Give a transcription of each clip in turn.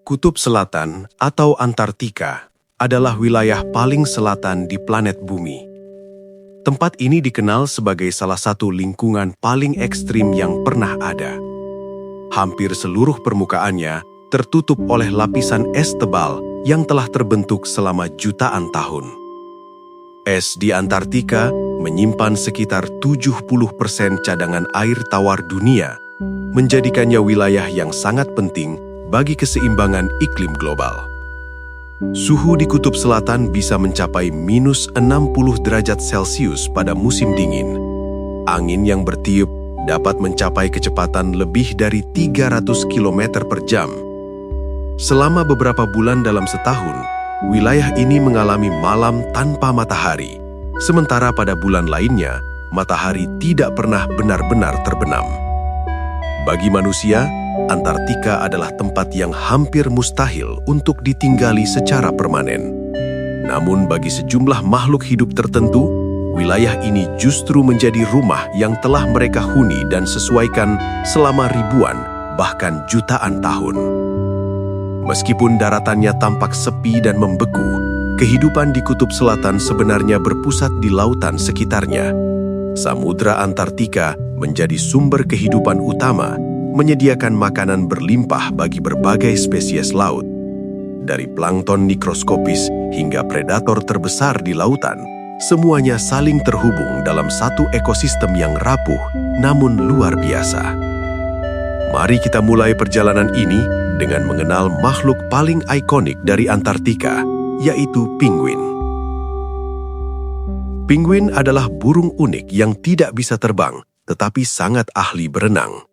Kutub Selatan atau Antartika adalah wilayah paling selatan di planet Bumi. Tempat ini dikenal sebagai salah satu lingkungan paling ekstrim yang pernah ada. Hampir seluruh permukaannya tertutup oleh lapisan es tebal yang telah terbentuk selama jutaan tahun. Es di Antartika menyimpan sekitar 70% cadangan air tawar dunia, menjadikannya wilayah yang sangat penting bagi keseimbangan iklim global. Suhu di Kutub Selatan bisa mencapai minus 60 derajat Celcius pada musim dingin. Angin yang bertiup dapat mencapai kecepatan lebih dari 300 km per jam. Selama beberapa bulan dalam setahun, wilayah ini mengalami malam tanpa matahari, sementara pada bulan lainnya, matahari tidak pernah benar-benar terbenam. Bagi manusia, Antartika adalah tempat yang hampir mustahil untuk ditinggali secara permanen. Namun bagi sejumlah makhluk hidup tertentu, wilayah ini justru menjadi rumah yang telah mereka huni dan sesuaikan selama ribuan, bahkan jutaan tahun. Meskipun daratannya tampak sepi dan membeku, kehidupan di Kutub Selatan sebenarnya berpusat di lautan sekitarnya. Samudra Antartika menjadi sumber kehidupan utama, menyediakan makanan berlimpah bagi berbagai spesies laut. Dari plankton mikroskopis hingga predator terbesar di lautan, semuanya saling terhubung dalam satu ekosistem yang rapuh namun luar biasa. Mari kita mulai perjalanan ini dengan mengenal makhluk paling ikonik dari Antartika, yaitu penguin. Penguin adalah burung unik yang tidak bisa terbang, tetapi sangat ahli berenang.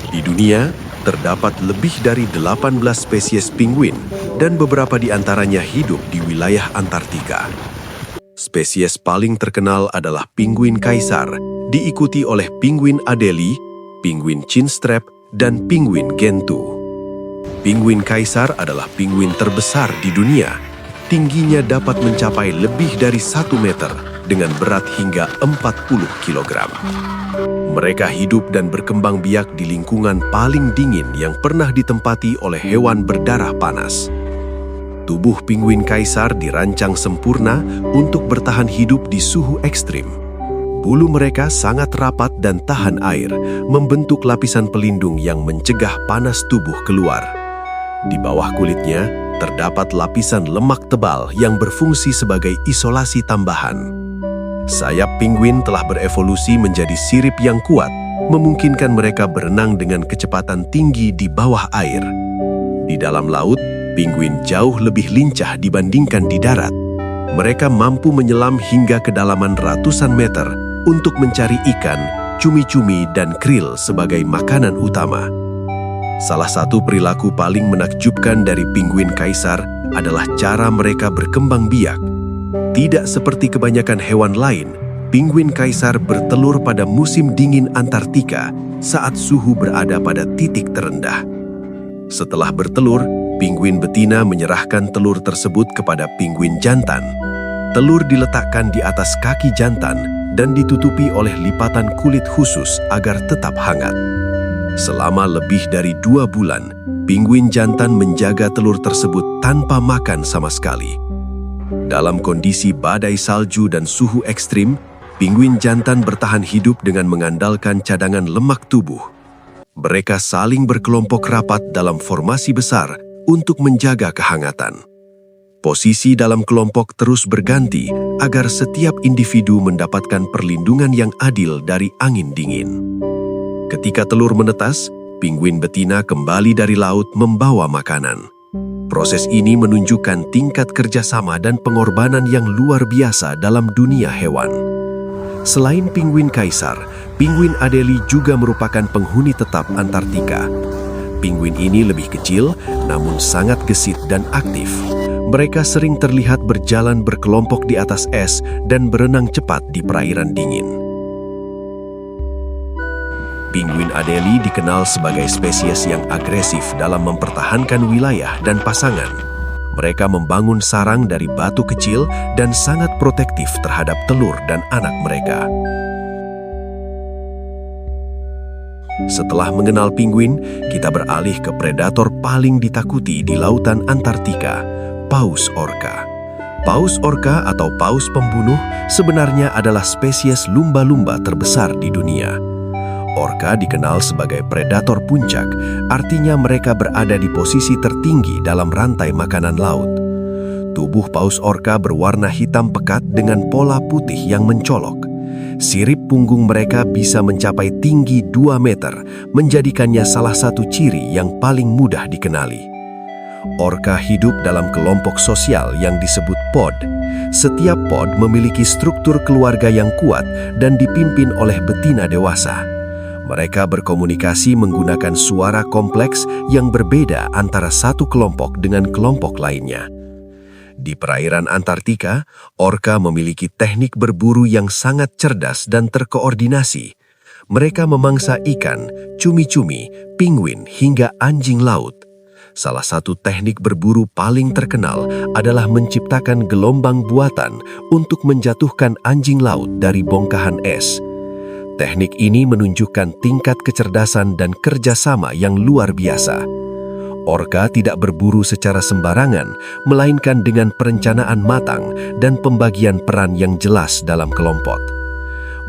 Di dunia, terdapat lebih dari 18 spesies penguin dan beberapa di antaranya hidup di wilayah Antartika. Spesies paling terkenal adalah penguin kaisar, diikuti oleh penguin Adelie, penguin chinstrap, dan penguin gentoo. Penguin kaisar adalah penguin terbesar di dunia. Tingginya dapat mencapai lebih dari 1 meter dengan berat hingga 40 kg. Mereka hidup dan berkembang biak di lingkungan paling dingin yang pernah ditempati oleh hewan berdarah panas. Tubuh penguin kaisar dirancang sempurna untuk bertahan hidup di suhu ekstrim. Bulu mereka sangat rapat dan tahan air, membentuk lapisan pelindung yang mencegah panas tubuh keluar. Di bawah kulitnya, terdapat lapisan lemak tebal yang berfungsi sebagai isolasi tambahan. Sayap penguin telah berevolusi menjadi sirip yang kuat, memungkinkan mereka berenang dengan kecepatan tinggi di bawah air. Di dalam laut, penguin jauh lebih lincah dibandingkan di darat. Mereka mampu menyelam hingga kedalaman ratusan meter untuk mencari ikan, cumi-cumi, dan krill sebagai makanan utama. Salah satu perilaku paling menakjubkan dari penguin kaisar adalah cara mereka berkembang biak. Tidak seperti kebanyakan hewan lain, penguin kaisar bertelur pada musim dingin Antartika saat suhu berada pada titik terendah. Setelah bertelur, penguin betina menyerahkan telur tersebut kepada penguin jantan. Telur diletakkan di atas kaki jantan dan ditutupi oleh lipatan kulit khusus agar tetap hangat. Selama lebih dari 2 bulan, penguin jantan menjaga telur tersebut tanpa makan sama sekali. Dalam kondisi badai salju dan suhu ekstrim, penguin jantan bertahan hidup dengan mengandalkan cadangan lemak tubuh. Mereka saling berkelompok rapat dalam formasi besar untuk menjaga kehangatan. Posisi dalam kelompok terus berganti agar setiap individu mendapatkan perlindungan yang adil dari angin dingin. Ketika telur menetas, penguin betina kembali dari laut membawa makanan. Proses ini menunjukkan tingkat kerjasama dan pengorbanan yang luar biasa dalam dunia hewan. Selain penguin kaisar, penguin Adelie juga merupakan penghuni tetap Antartika. Penguin ini lebih kecil, namun sangat gesit dan aktif. Mereka sering terlihat berjalan berkelompok di atas es dan berenang cepat di perairan dingin. Penguin Adelie dikenal sebagai spesies yang agresif dalam mempertahankan wilayah dan pasangan. Mereka membangun sarang dari batu kecil dan sangat protektif terhadap telur dan anak mereka. Setelah mengenal penguin, kita beralih ke predator paling ditakuti di lautan Antartika, paus orca. Paus orca atau paus pembunuh sebenarnya adalah spesies lumba-lumba terbesar di dunia. Orca dikenal sebagai predator puncak, artinya mereka berada di posisi tertinggi dalam rantai makanan laut. Tubuh paus orca berwarna hitam pekat dengan pola putih yang mencolok. Sirip punggung mereka bisa mencapai tinggi 2 meter, menjadikannya salah satu ciri yang paling mudah dikenali. Orca hidup dalam kelompok sosial yang disebut pod. Setiap pod memiliki struktur keluarga yang kuat dan dipimpin oleh betina dewasa. Mereka berkomunikasi menggunakan suara kompleks yang berbeda antara satu kelompok dengan kelompok lainnya. Di perairan Antartika, orca memiliki teknik berburu yang sangat cerdas dan terkoordinasi. Mereka memangsa ikan, cumi-cumi, penguin, hingga anjing laut. Salah satu teknik berburu paling terkenal adalah menciptakan gelombang buatan untuk menjatuhkan anjing laut dari bongkahan es. Teknik ini menunjukkan tingkat kecerdasan dan kerjasama yang luar biasa. Orca tidak berburu secara sembarangan, melainkan dengan perencanaan matang dan pembagian peran yang jelas dalam kelompok.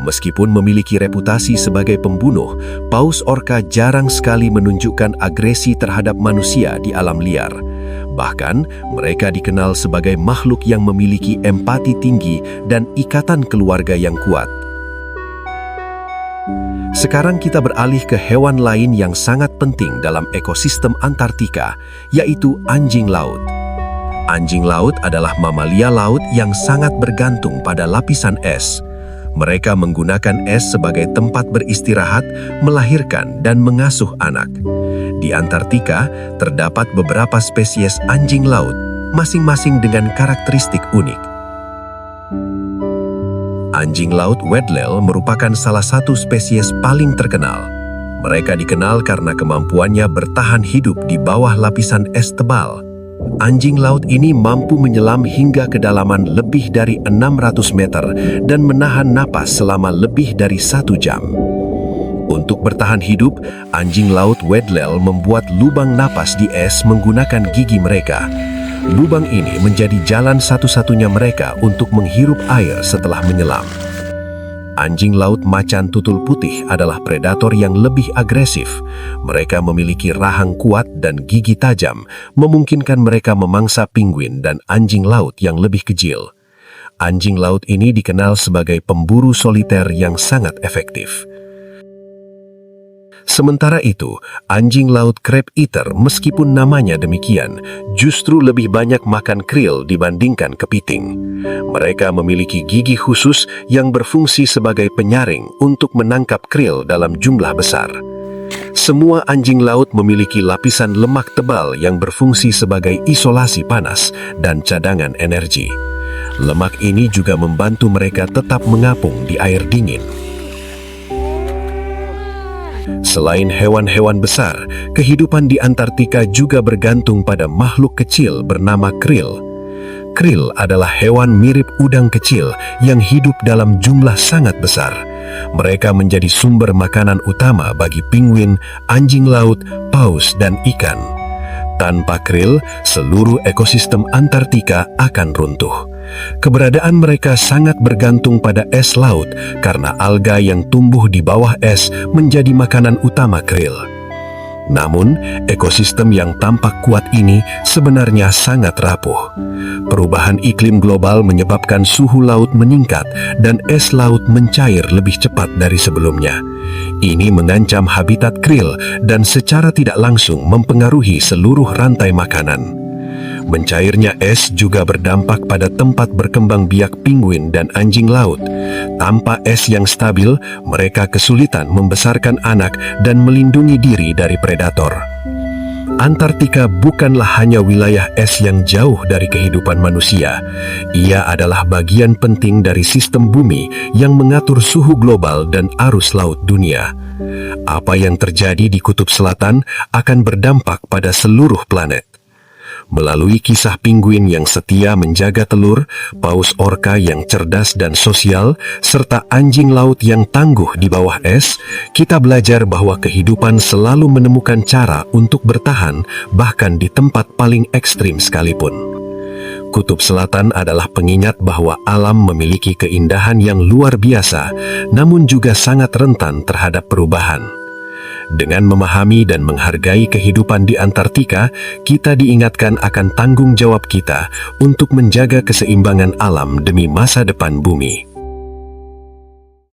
Meskipun memiliki reputasi sebagai pembunuh, paus orca jarang sekali menunjukkan agresi terhadap manusia di alam liar. Bahkan, mereka dikenal sebagai makhluk yang memiliki empati tinggi dan ikatan keluarga yang kuat. Sekarang kita beralih ke hewan lain yang sangat penting dalam ekosistem Antartika, yaitu anjing laut. Anjing laut adalah mamalia laut yang sangat bergantung pada lapisan es. Mereka menggunakan es sebagai tempat beristirahat, melahirkan, dan mengasuh anak. Di Antartika, terdapat beberapa spesies anjing laut, masing-masing dengan karakteristik unik. Anjing laut Weddell merupakan salah satu spesies paling terkenal. Mereka dikenal karena kemampuannya bertahan hidup di bawah lapisan es tebal. Anjing laut ini mampu menyelam hingga kedalaman lebih dari 600 meter dan menahan napas selama lebih dari 1 jam. Untuk bertahan hidup, anjing laut Weddell membuat lubang napas di es menggunakan gigi mereka. Lubang ini menjadi jalan satu-satunya mereka untuk menghirup air setelah menyelam. Anjing laut macan tutul putih adalah predator yang lebih agresif. Mereka memiliki rahang kuat dan gigi tajam, memungkinkan mereka memangsa penguin dan anjing laut yang lebih kecil. Anjing laut ini dikenal sebagai pemburu soliter yang sangat efektif. Sementara itu, anjing laut crab eater meskipun namanya demikian, justru lebih banyak makan krill dibandingkan kepiting. Mereka memiliki gigi khusus yang berfungsi sebagai penyaring untuk menangkap krill dalam jumlah besar. Semua anjing laut memiliki lapisan lemak tebal yang berfungsi sebagai isolasi panas dan cadangan energi. Lemak ini juga membantu mereka tetap mengapung di air dingin. Selain hewan-hewan besar, kehidupan di Antartika juga bergantung pada makhluk kecil bernama krill. Krill adalah hewan mirip udang kecil yang hidup dalam jumlah sangat besar. Mereka menjadi sumber makanan utama bagi penguin, anjing laut, paus, dan ikan. Tanpa krill, seluruh ekosistem Antartika akan runtuh. Keberadaan mereka sangat bergantung pada es laut karena alga yang tumbuh di bawah es menjadi makanan utama krill. Namun, ekosistem yang tampak kuat ini sebenarnya sangat rapuh. Perubahan iklim global menyebabkan suhu laut meningkat dan es laut mencair lebih cepat dari sebelumnya. Ini mengancam habitat krill dan secara tidak langsung mempengaruhi seluruh rantai makanan. Mencairnya es juga berdampak pada tempat berkembang biak penguin dan anjing laut. Tanpa es yang stabil, mereka kesulitan membesarkan anak dan melindungi diri dari predator. Antartika bukanlah hanya wilayah es yang jauh dari kehidupan manusia. Ia adalah bagian penting dari sistem bumi yang mengatur suhu global dan arus laut dunia. Apa yang terjadi di Kutub Selatan akan berdampak pada seluruh planet. Melalui kisah penguin yang setia menjaga telur, paus orca yang cerdas dan sosial, serta anjing laut yang tangguh di bawah es, kita belajar bahwa kehidupan selalu menemukan cara untuk bertahan, bahkan di tempat paling ekstrim sekalipun. Kutub Selatan adalah pengingat bahwa alam memiliki keindahan yang luar biasa, namun juga sangat rentan terhadap perubahan. Dengan memahami dan menghargai kehidupan di Antartika, kita diingatkan akan tanggung jawab kita untuk menjaga keseimbangan alam demi masa depan bumi.